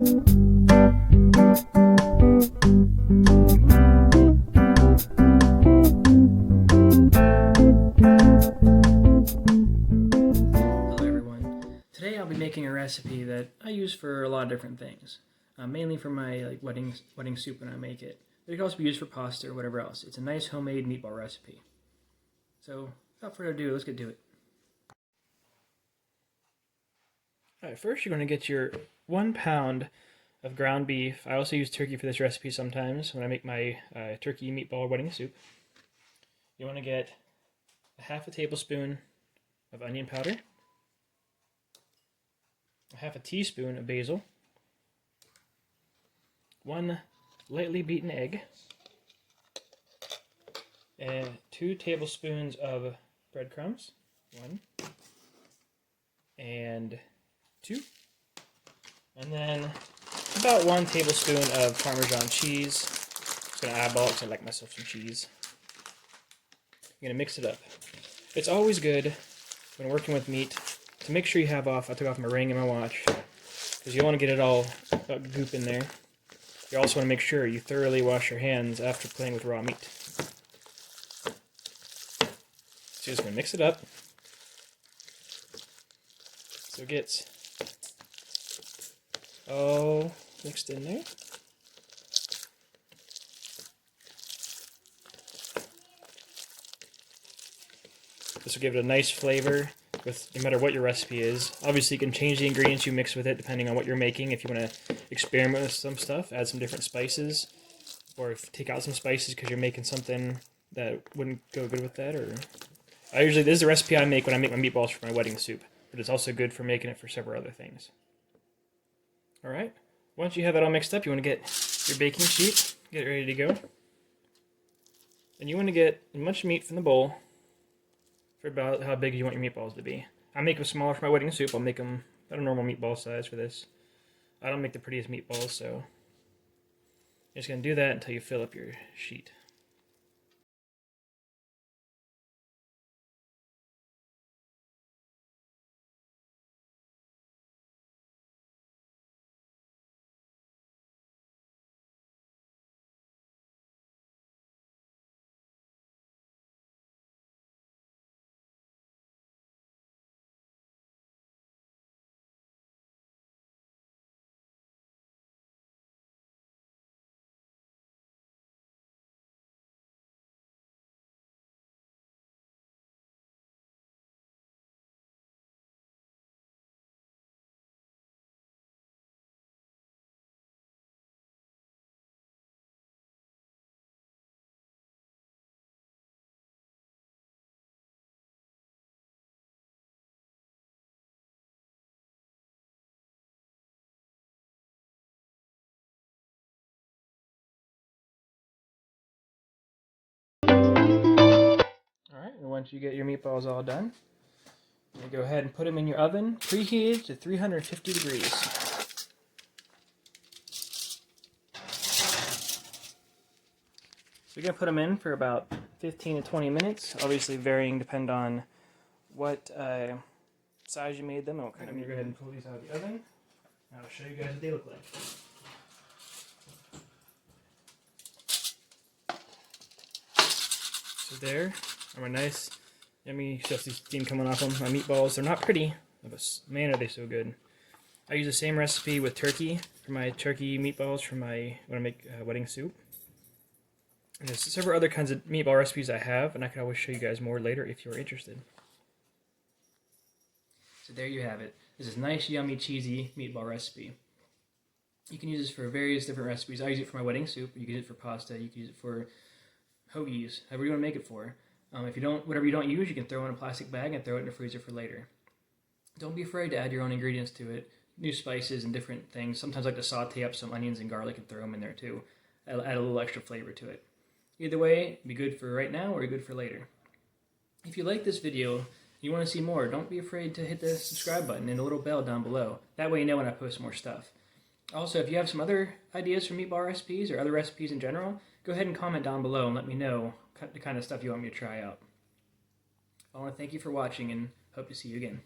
Today I'll be making a recipe that I use for a lot of different things, mainly for my wedding soup when I make it. But it can also be used for pasta or whatever else. It's a nice homemade meatball recipe. So without further ado, let's get to it. Alright, first you're going to get your 1 pound of ground beef. I also use turkey for this recipe sometimes when I make my turkey meatball wedding soup. You want to get a half a tablespoon of onion powder, a half a teaspoon of basil, 1 lightly beaten egg, and 2 tablespoons of breadcrumbs, 1 and 2, and then about 1 tablespoon of Parmesan cheese. Just gonna eyeball it because I like myself some cheese. I'm gonna mix it up. It's always good when working with meat to make sure you have I took off my ring and my watch, because you don't want to get it all goop in there. You also want to make sure you thoroughly wash your hands after playing with raw meat. So you're just going to mix it up so it gets all mixed in there. This will give it a nice flavor with no matter what your recipe is. Obviously you can change the ingredients you mix with it depending on what you're making. If you want to experiment with some stuff, add some different spices, or if take out some spices because you're making something that wouldn't go good with that. Or this is the recipe I make when I make my meatballs for my wedding soup, but it's also good for making it for several other things. Alright, once you have that all mixed up, you want to get your baking sheet, get it ready to go. And you want to get as much meat from the bowl for about how big you want your meatballs to be. I make them smaller for my wedding soup. I'll make them about a normal meatball size for this. I don't make the prettiest meatballs, so you're just going to do that until you fill up your sheet. Alright, and once you get your meatballs all done, you go ahead and put them in your oven, preheated to 350 degrees. So you're going to put them in for about 15 to 20 minutes, obviously varying depending on what size you made them. And what kind of meat. Go ahead and pull these out of the oven. I'll show you guys what they look like. So there are my nice, yummy, just steam coming off them. My meatballs, they're not pretty, but man are they so good. I use the same recipe with turkey for my turkey meatballs for when I make wedding soup. And there's several other kinds of meatball recipes I have, and I can always show you guys more later if you're interested. So there you have it. This is nice, yummy, cheesy meatball recipe. You can use this for various different recipes. I use it for my wedding soup. You can use it for pasta. You can use it for hoagies, however you want to make it for. Whatever you don't use, you can throw in a plastic bag and throw it in the freezer for later. Don't be afraid to add your own ingredients to it. New spices and different things. Sometimes I like to saute up some onions and garlic and throw them in there too. I'll add a little extra flavor to it. Either way, be good for right now or good for later. If you like this video and you want to see more, don't be afraid to hit the subscribe button and the little bell down below. That way you know when I post more stuff. Also, if you have some other ideas for meatball recipes or other recipes in general, go ahead and comment down below and let me know the kind of stuff you want me to try out. I want to thank you for watching and hope to see you again.